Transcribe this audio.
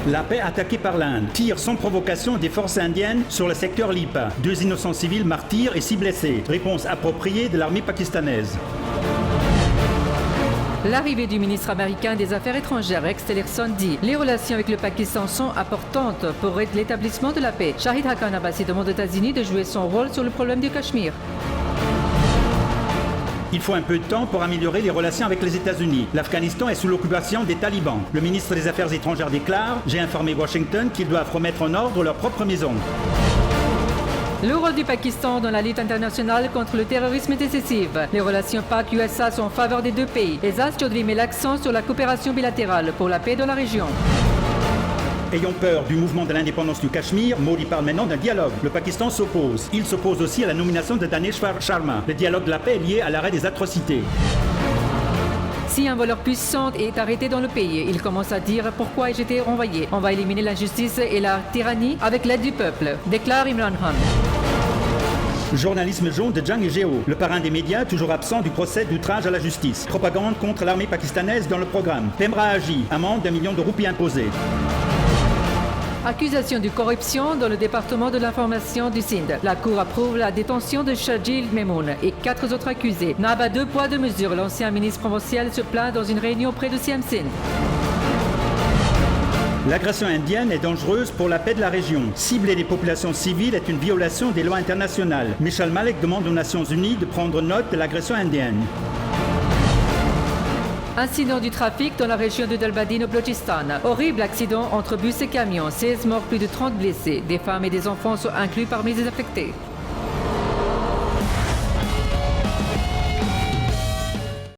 La paix attaquée par l'Inde. Tir sans provocation des forces indiennes sur le secteur Lipa. 2 innocents civils martyrs et 6 blessés. Réponse appropriée de l'armée pakistanaise. L'arrivée du ministre américain des Affaires étrangères Rex Tillerson dit « Les relations avec le Pakistan sont importantes pour l'établissement de la paix ». Shahid Haqqan Abbasi demande aux États-Unis de jouer son rôle sur le problème du Cachemire. Il faut un peu de temps pour améliorer les relations avec les États-Unis. L'Afghanistan est sous l'occupation des talibans. Le ministre des Affaires étrangères déclare « J'ai informé Washington qu'ils doivent remettre en ordre leur propre maison ». Le rôle du Pakistan dans la lutte internationale contre le terrorisme est décisif. Les relations PAK-USA sont en faveur des deux pays. Ezaz Chaudhry met l'accent sur la coopération bilatérale pour la paix dans la région. Ayant peur du mouvement de l'indépendance du Cachemire, Modi parle maintenant d'un dialogue. Le Pakistan s'oppose. Il s'oppose aussi à la nomination de Daneshwar Sharma. Le dialogue de la paix est lié à l'arrêt des atrocités. Si un voleur puissant est arrêté dans le pays, il commence à dire « Pourquoi ai-je été renvoyé ? On va éliminer l'injustice et la tyrannie avec l'aide du peuple », déclare Imran Khan. Journalisme jaune de Jang Geo, le parrain des médias toujours absent du procès d'outrage à la justice. Propagande contre l'armée pakistanaise dans le programme. Pemra agit, amende d'1 million de roupies imposée. Accusation de corruption dans le département de l'information du Sindh. La Cour approuve la détention de Sharjeel Memoun et 4 autres accusés. Naba 2 poids 2 mesures. L'ancien ministre provincial se plaint dans une réunion près de Siem Sindh. L'agression indienne est dangereuse pour la paix de la région. Cibler les populations civiles est une violation des lois internationales. Michel Malek demande aux Nations Unies de prendre note de l'agression indienne. Incident du trafic dans la région de Dalbadin au Balochistan. Horrible accident entre bus et camions. 16 morts, plus de 30 blessés. Des femmes et des enfants sont inclus parmi les affectés.